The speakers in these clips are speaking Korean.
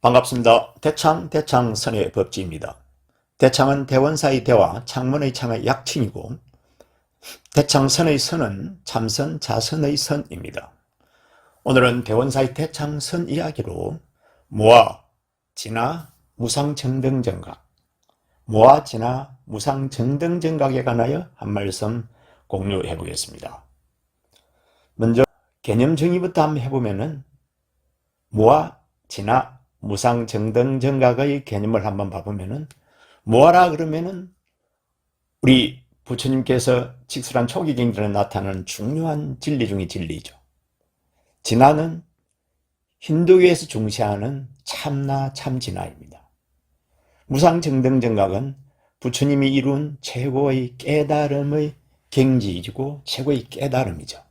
반갑습니다. 대창 선의 법지입니다. 대창은 대원사의 대와 창문의 창의 약칭이고 대창선의 선은 참선, 자선의 선입니다. 오늘은 대원사의 대창선 이야기로 모아, 진화, 무상정등정각, 모아, 진화, 무상정등정각에 관하여 한 말씀 공유해 보겠습니다. 먼저 개념 정의부터 한번 해보면은 모아, 진화, 무상정등정각의 개념을 한번 봐보면은 뭐하라 그러면은 우리 부처님께서 직설한 초기 경전에 나타나는 중요한 진리 중의 진리죠. 진화는 힌두교에서 중시하는 참나 참진화입니다. 무상정등정각은 부처님이 이룬 최고의 깨달음의 경지이고 최고의 깨달음이죠.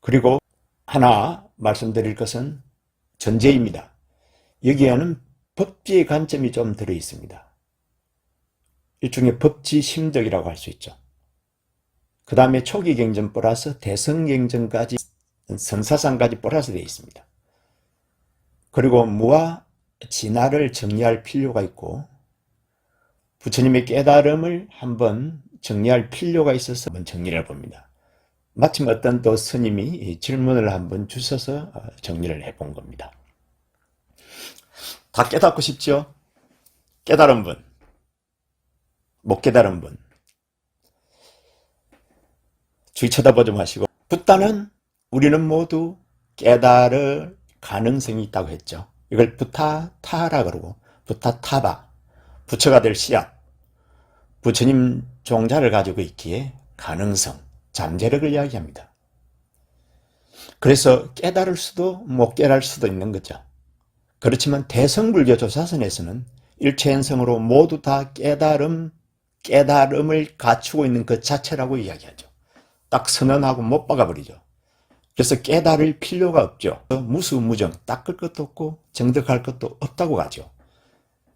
그리고 하나 말씀드릴 것은 전제입니다. 여기에는 법지의 관점이 좀 들어있습니다. 일종의 법지 심덕이라고 할 수 있죠. 그 다음에 초기 경전 플러스 대성경전까지 선사상까지 플러스 되어 있습니다. 그리고 무와 진화를 정리할 필요가 있고 부처님의 깨달음을 한번 정리할 필요가 있어서 한번 정리를 해봅니다. 마침 어떤 또 스님이 질문을 한번 주셔서 정리를 해본 겁니다. 다 깨닫고 싶죠? 깨달은 분, 못 깨달은 분 주의 쳐다보지 마시고 붓다는 우리는 모두 깨달을 가능성이 있다고 했죠. 이걸 부타타라 그러고 부타타바, 부처가 될 씨앗, 부처님 종자를 가지고 있기에 가능성, 잠재력을 이야기합니다. 그래서 깨달을 수도 못 깨달을 수도 있는 거죠. 그렇지만 대성불교 조사선에서는 일체현성으로 모두 다 깨달음을 갖추고 있는 그 자체라고 이야기하죠. 딱 선언하고 못 박아버리죠. 그래서 깨달을 필요가 없죠. 무수무정, 닦을 것도 없고 정득할 것도 없다고 가죠.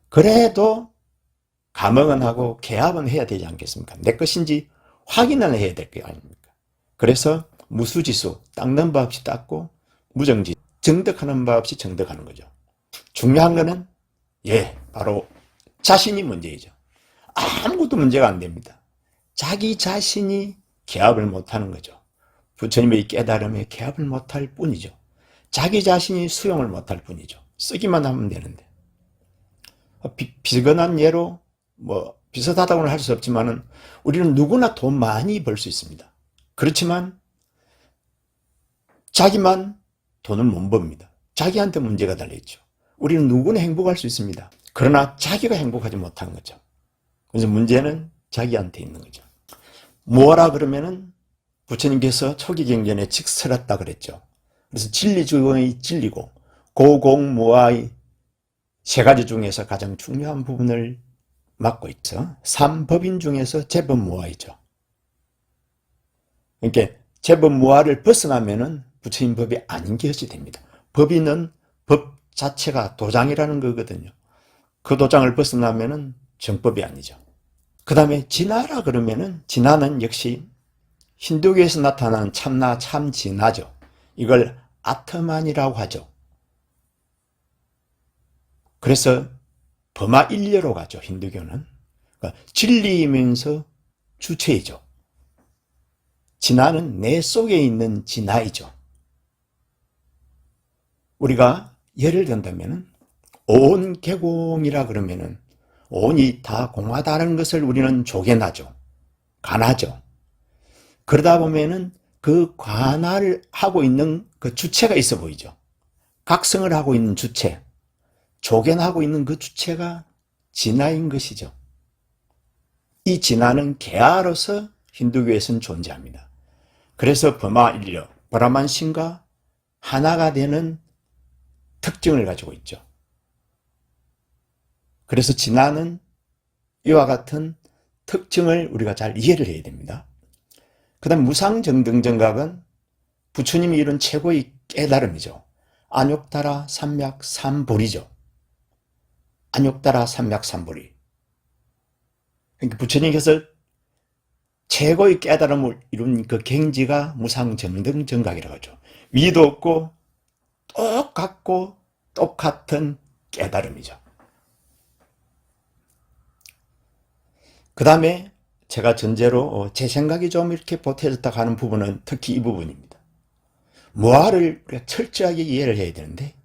그래도 감응은 하고 개합은 해야 되지 않겠습니까? 내 것인지 확인을 해야 될 거 아닙니까? 그래서 무수지수, 닦는 바 없이 닦고 무정지, 정득하는 바 없이 정득하는 거죠. 중요한 거는 바로 자신이 문제이죠. 아무것도 문제가 안 됩니다. 자기 자신이 개합을 못하는 거죠. 부처님의 깨달음에 개합을 못할 뿐이죠. 자기 자신이 수용을 못할 뿐이죠. 쓰기만 하면 되는데 비근한 예로 비슷하다고는 할 수 없지만은 우리는 누구나 돈 많이 벌 수 있습니다. 그렇지만 자기만 돈을 못 법니다. 자기한테 문제가 달려있죠. 우리는 누구나 행복할 수 있습니다. 그러나 자기가 행복하지 못한 거죠. 그래서 문제는 자기한테 있는 거죠. 뭐라 그러면은 부처님께서 초기 경전에 직설했다 그랬죠. 그래서 진리 중의 진리고 고공무아의 세 가지 중에서 가장 중요한 부분을 맡고 있죠. 삼법인 중에서 제법무아이죠. 그러니까 제법무아를 벗어나면은 부처님 법이 아닌 것이 됩니다. 법인은 법 자체가 도장이라는 거거든요. 그 도장을 벗어나면은 정법이 아니죠. 그 다음에 진화라 그러면은 진화는 역시 힌두교에서 나타나는 참나 참진화죠. 이걸 아트만이라고 하죠. 그래서 범아일려로 가죠. 힌두교는 그러니까 진리이면서 주체이죠. 진화는 내 속에 있는 진화이죠. 우리가 예를 든다면 온 개공이라 그러면은 온이 다 공하다는 것을 우리는 조견하죠. 관하죠. 그러다 보면은 그 관할 하고 있는 그 주체가 있어 보이죠. 각성을 하고 있는 주체, 조견하고 있는 그 주체가 진화인 것이죠. 이 진화는 개화로서 힌두교에서는 존재합니다. 그래서 범아일려, 브라만신과 하나가 되는 특징을 가지고 있죠. 그래서 진화는 이와 같은 특징을 우리가 잘 이해를 해야 됩니다. 그 다음 무상정등정각은 부처님이 이룬 최고의 깨달음이죠. 안욕다라 삼맥삼보리죠. 안욕다라 삼맥삼보리. 그러니까 부처님께서 최고의 깨달음을 이룬 그 경지가 무상정등정각이라고 하죠. 위도 없고 똑같고 똑같은 깨달음이죠. 그 다음에 제가 전제로 제 생각이 좀 이렇게 보태졌다 하는 부분은 특히 이 부분입니다. 무아를 우리가 철저하게 이해를 해야 되는데,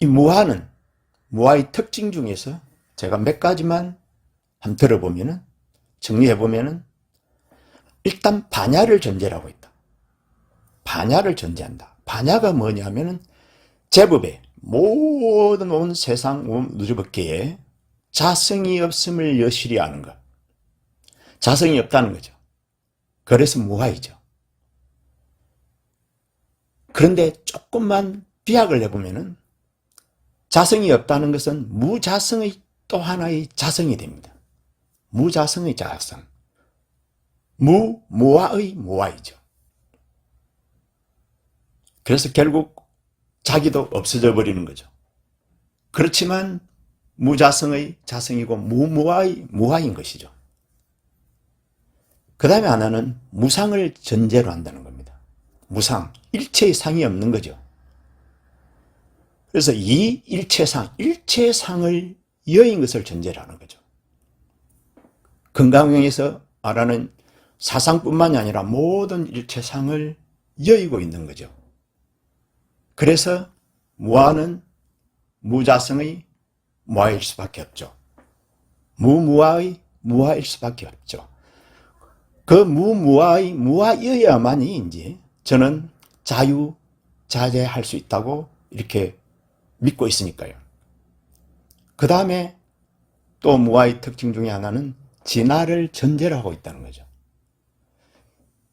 이 무아는, 무아의 특징 중에서 제가 몇 가지만 한번 들어보면은, 정리해보면은, 일단 반야를 전제로 하고 있다. 반야를 전제한다. 반야가 뭐냐면은, 제법에 모든 온 세상, 온 우주법계에 자성이 없음을 여실히 아는 것. 자성이 없다는 거죠. 그래서 무아이죠. 그런데 조금만 비약을 해보면은 자성이 없다는 것은 무자성의 또 하나의 자성이 됩니다. 무자성의 자성. 무아의 무아이죠. 그래서 결국 자기도 없어져 버리는 거죠. 그렇지만 무자성의 자성이고 무무아의 무아인 것이죠. 그 다음에 하나는 무상을 전제로 한다는 겁니다. 무상, 일체의 상이 없는 거죠. 그래서 이 일체상, 일체상을 여인 것을 전제로 하는 거죠. 건강경에서 말하는 사상뿐만이 아니라 모든 일체상을 여의고 있는 거죠. 그래서 무아는 무자성의 무아일 수밖에 없죠. 무무아의 무아일 수밖에 없죠. 그 무무아의 무아여야만이 이제 저는 자유자재할 수 있다고 이렇게 믿고 있으니까요. 그 다음에 또 무아의 특징 중에 하나는 진화를 전제로 하고 있다는 거죠.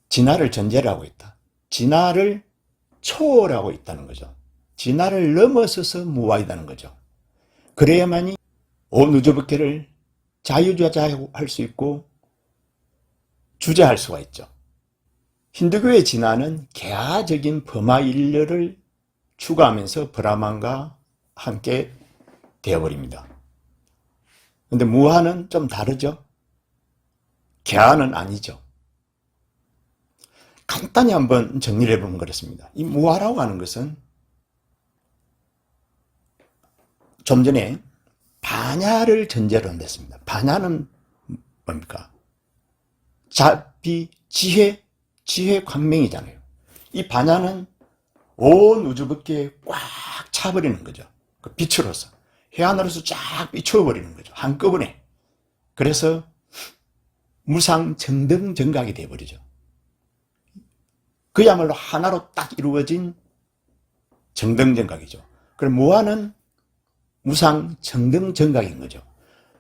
진화를 전제로 하고 있다. 진화를 초월하고 있다는 거죠. 진화를 넘어서서 무아이다는 거죠. 그래야만이 온 우주법계를 자유자재할 수 있고 주재할 수가 있죠. 힌두교의 진화는 개화적인 범하일려를 추구하면서 브라만과 함께 되어버립니다. 근데 무아는 좀 다르죠. 개화는 아니죠. 간단히 한번 정리를 해보면 그렇습니다. 이 무아라고 하는 것은 좀 전에 반야를 전제로 한댔습니다. 반야는 뭡니까? 지혜 광명이잖아요. 이 반야는 온 우주법계에 꽉 차버리는 거죠. 그 빛으로서. 해안으로서 쫙 비춰버리는 거죠. 한꺼번에. 그래서 무상정등정각이 되어버리죠. 그야말로 하나로 딱 이루어진 정등정각이죠. 그럼 무아는 무상정등정각인 거죠.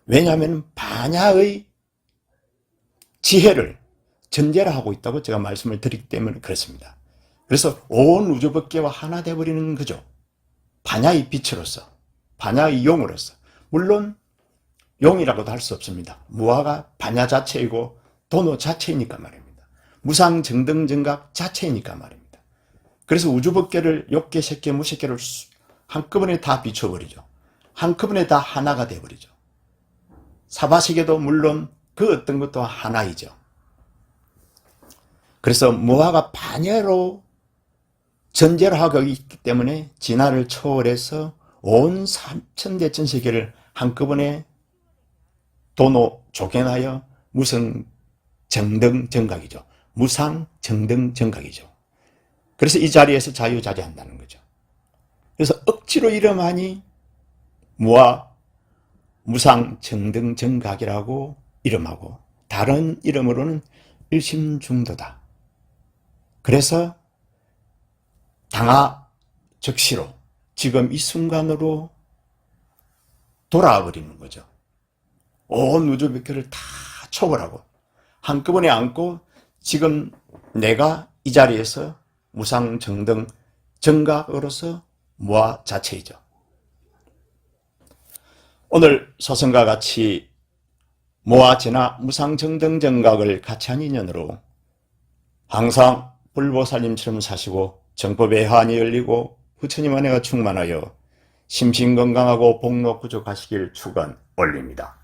왜냐하면 반야의 지혜를 전제로 하고 있다고 제가 말씀을 드리기 때문에 그렇습니다. 그래서 온 우주법계와 하나 되어버리는 거죠. 반야의 빛으로서, 반야의 용으로서. 물론 용이라고도 할 수 없습니다. 무아가 반야 자체이고 도노 자체이니까 말입니다. 무상정등정각 자체이니까 말입니다. 그래서 우주법계를 욕계, 색계, 무색계를 한꺼번에 다 비춰버리죠. 한꺼번에 다 하나가 되어버리죠. 사바세계도 물론 그 어떤 것도 하나이죠. 그래서 무아가 반야로 전제로 하고 있기 때문에 진화를 초월해서 온 삼천대천 세계를 한꺼번에 도노 조견하여 무성정등정각이죠. 무상정등정각이죠. 그래서 이 자리에서 자유자재한다는 거죠. 그래서 억지로 이름하니 무아 무상정등정각이라고 이름하고 다른 이름으로는 일심중도다. 그래서 당하 즉시로 지금 이 순간으로 돌아와 버리는 거죠. 온 우주법계를 다 초월하고 한꺼번에 안고 지금 내가 이 자리에서 무상정등 정각으로서 무아 자체이죠. 오늘 소승과 같이 무아 진화 무상정등 정각을 같이 한 인연으로 항상 불보살님처럼 사시고 정법의 한이 열리고 부처님 은혜가 충만하여 심신건강하고 복록구족하시길 축원 올립니다.